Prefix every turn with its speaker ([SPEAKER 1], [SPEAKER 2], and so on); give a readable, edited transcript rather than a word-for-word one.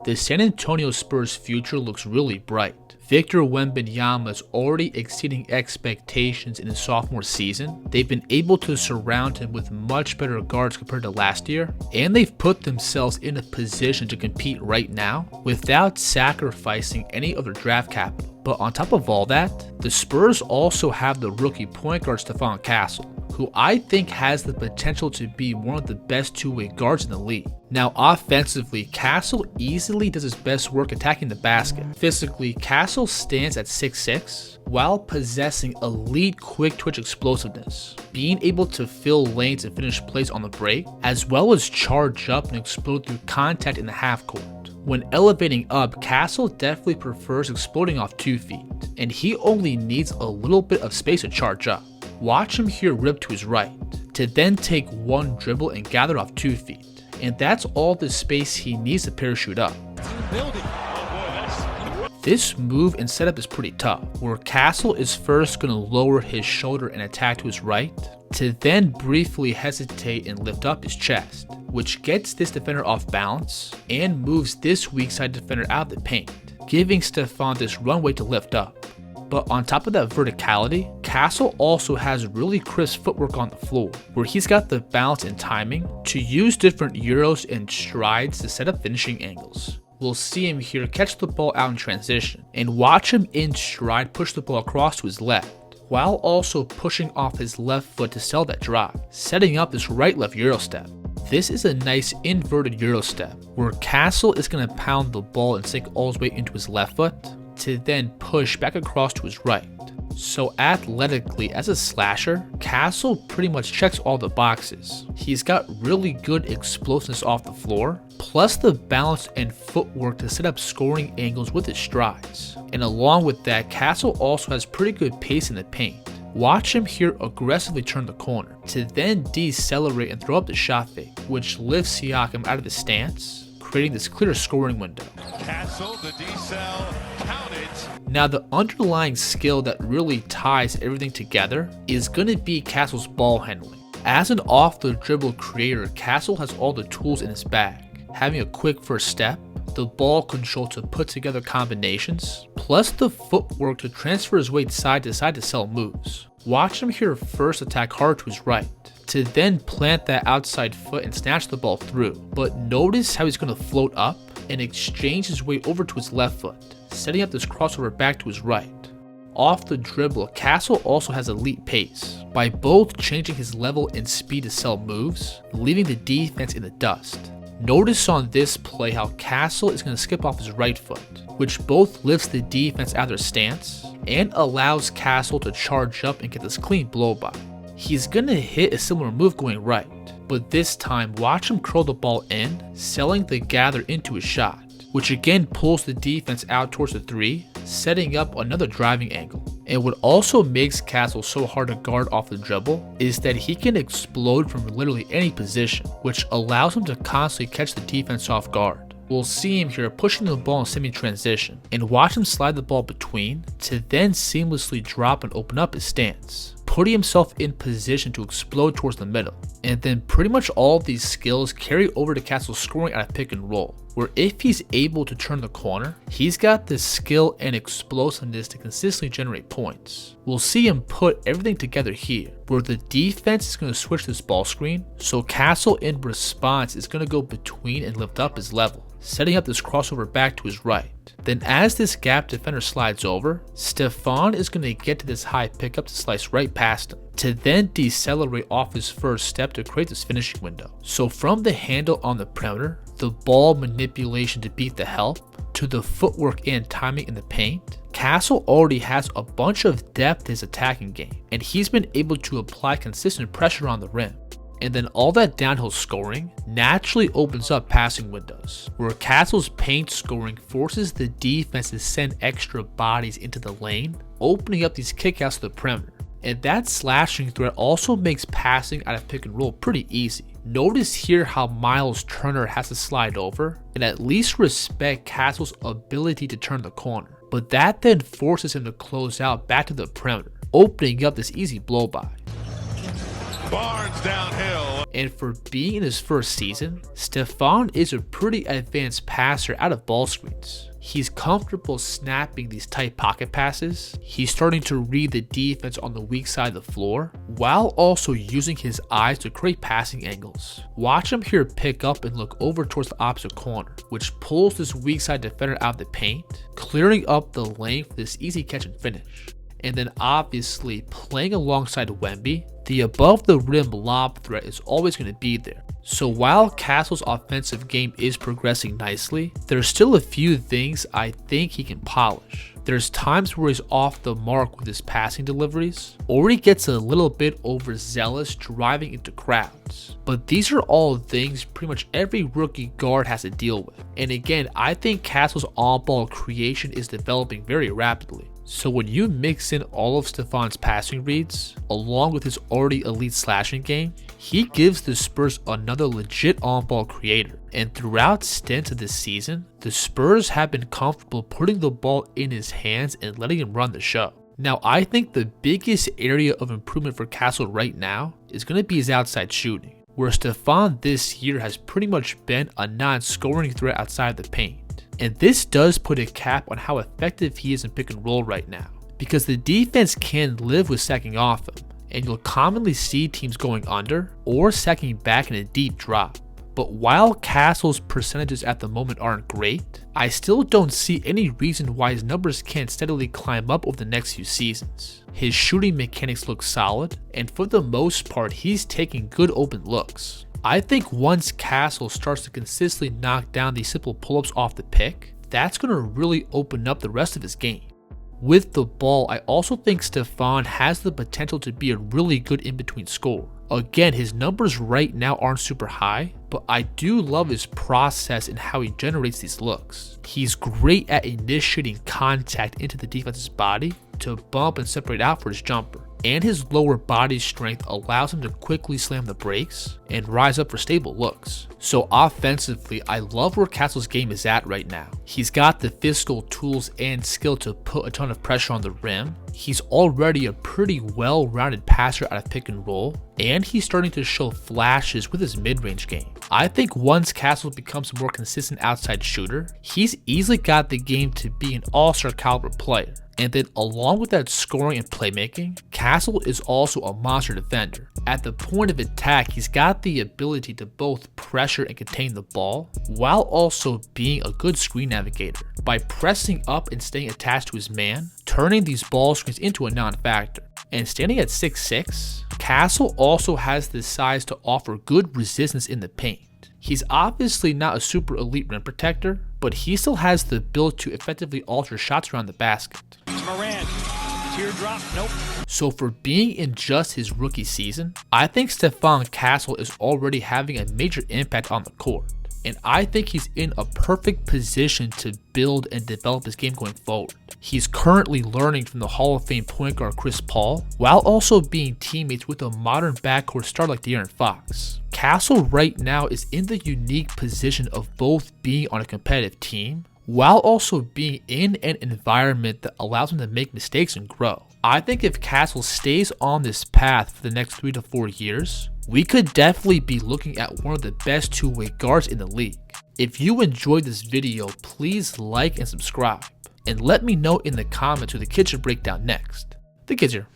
[SPEAKER 1] The San Antonio Spurs' future looks really bright. Victor Wembanyama is already exceeding expectations in his sophomore season. They've been able to surround him with much better guards compared to last year, and they've put themselves in a position to compete right now without sacrificing any of their draft capital. But on top of all that, the Spurs also have the rookie point guard Stephon Castle, who I think has the potential to be one of the best two-way guards in the league. Now offensively, Castle easily does his best work attacking the basket. Physically, Castle stands at 6'6", while possessing elite quick twitch explosiveness, being able to fill lanes and finish plays on the break, as well as charge up and explode through contact in the half court. When elevating up, Castle definitely prefers exploding off 2 feet, and he only needs a little bit of space to charge up. Watch him here rip to his right, to then take one dribble and gather off 2 feet. And that's all the space he needs to parachute up. This move and setup is pretty tough, where Castle is first going to lower his shoulder and attack to his right, to then briefly hesitate and lift up his chest, which gets this defender off balance and moves this weak side defender out of the paint, giving Stephon this runway to lift up. But on top of that verticality, Castle also has really crisp footwork on the floor, where he's got the balance and timing to use different euros and strides to set up finishing angles. We'll see him here catch the ball out in transition, and watch him in stride push the ball across to his left, while also pushing off his left foot to sell that drive, setting up this right-left euro step. This is a nice inverted euro step, where Castle is going to pound the ball and sink all his weight into his left foot, to then push back across to his right. So athletically, as a slasher, Castle pretty much checks all the boxes. He's got really good explosiveness off the floor, plus the balance and footwork to set up scoring angles with his strides. And along with that, Castle also has pretty good pace in the paint. Watch him here aggressively turn the corner, to then decelerate and throw up the shot fake, which lifts Siakam out of the stance, creating this clear scoring window.
[SPEAKER 2] Castle, the decel, count it.
[SPEAKER 1] Now the underlying skill that really ties everything together is going to be Castle's ball handling. As an off the dribble creator, Castle has all the tools in his bag, having a quick first step, the ball control to put together combinations, plus the footwork to transfer his weight side to side to sell moves. Watch him here first attack hard to his right, to then plant that outside foot and snatch the ball through. But notice how he's going to float up and exchange his way over to his left foot, setting up this crossover back to his right. Off the dribble, Castle also has elite pace, by both changing his level and speed to sell moves, leaving the defense in the dust. Notice on this play how Castle is going to skip off his right foot, which both lifts the defense out of their stance and allows Castle to charge up and get this clean blow by. He's going to hit a similar move going right, but this time watch him curl the ball in, selling the gather into his shot, which again pulls the defense out towards the 3, setting up another driving angle. And what also makes Castle so hard to guard off the dribble is that he can explode from literally any position, which allows him to constantly catch the defense off guard. We'll see him here pushing the ball in semi-transition, and watch him slide the ball between to then seamlessly drop and open up his stance, putting himself in position to explode towards the middle. And then pretty much all of these skills carry over to Castle's scoring out of pick and roll, where if he's able to turn the corner, he's got the skill and explosiveness to consistently generate points. We'll see him put everything together here, where the defense is going to switch this ball screen, so Castle in response is going to go between and lift up his level, setting up this crossover back to his right. Then as this gap defender slides over, Stephon is going to get to this high pickup to slice right past him, to then decelerate off his first step to create this finishing window. So from the handle on the perimeter, the ball manipulation to beat the help, to the footwork and timing in the paint, Castle already has a bunch of depth in his attacking game, and he's been able to apply consistent pressure on the rim. And then all that downhill scoring naturally opens up passing windows, where Castle's paint scoring forces the defense to send extra bodies into the lane, opening up these kickouts to the perimeter. And that slashing threat also makes passing out of pick and roll pretty easy. Notice here how Miles Turner has to slide over, and at least respect Castle's ability to turn the corner. But that then forces him to close out back to the perimeter, opening up this easy blow by.
[SPEAKER 2] Barnes downhill.
[SPEAKER 1] And for being in his first season, Stephon is a pretty advanced passer out of ball screens. He's comfortable snapping these tight pocket passes. He's starting to read the defense on the weak side of the floor, while also using his eyes to create passing angles. Watch him here pick up and look over towards the opposite corner, which pulls this weak side defender out of the paint, clearing up the lane for this easy catch and finish. And then obviously playing alongside Wemby, the above the rim lob threat is always going to be there. So while Castle's offensive game is progressing nicely, there's still a few things I think he can polish. There's times where he's off the mark with his passing deliveries, or he gets a little bit overzealous driving into crowds. But these are all things pretty much every rookie guard has to deal with. And again, I think Castle's on-ball creation is developing very rapidly. So when you mix in all of Stephon's passing reads, along with his already elite slashing game, he gives the Spurs another legit on-ball creator. And throughout stints of this season, the Spurs have been comfortable putting the ball in his hands and letting him run the show. Now, I think the biggest area of improvement for Castle right now is going to be his outside shooting, where Stephon this year has pretty much been a non-scoring threat outside the paint. And this does put a cap on how effective he is in pick and roll right now, because the defense can live with sacking off him, and you'll commonly see teams going under or sacking back in a deep drop. But while Castle's percentages at the moment aren't great, I still don't see any reason why his numbers can't steadily climb up over the next few seasons. His shooting mechanics look solid, and for the most part he's taking good open looks. I think once Castle starts to consistently knock down these simple pull-ups off the pick, that's going to really open up the rest of his game. With the ball, I also think Stephon has the potential to be a really good in-between scorer. Again, his numbers right now aren't super high, but I do love his process and how he generates these looks. He's great at initiating contact into the defense's body to bump and separate out for his jumper. And his lower body strength allows him to quickly slam the brakes and rise up for stable looks. So offensively, I love where Castle's game is at right now. He's got the physical tools and skill to put a ton of pressure on the rim. He's already a pretty well-rounded passer out of pick and roll, and he's starting to show flashes with his mid-range game. I think once Castle becomes a more consistent outside shooter, he's easily got the game to be an all-star caliber player. And then along with that scoring and playmaking, Castle is also a monster defender. At the point of attack, he's got the ability to both pressure and contain the ball, while also being a good screen navigator. By pressing up and staying attached to his man, turning these ball screens into a non-factor. And standing at 6'6", Castle also has the size to offer good resistance in the paint. He's obviously not a super elite rim protector, but he still has the build to effectively alter shots around the basket.
[SPEAKER 3] Morant, teardrop, nope.
[SPEAKER 1] So for being in just his rookie season, I think Stephon Castle is already having a major impact on the court. And I think he's in a perfect position to build and develop his game going forward. He's currently learning from the Hall of Fame point guard Chris Paul, while also being teammates with a modern backcourt star like De'Aaron Fox. Castle right now is in the unique position of both being on a competitive team, while also being in an environment that allows him to make mistakes and grow. I think if Castle stays on this path for the next 3 to 4 years, we could definitely be looking at one of the best two-way guards in the league. If you enjoyed this video, please like and subscribe, and let me know in the comments who the kid should break down next. The kid's here.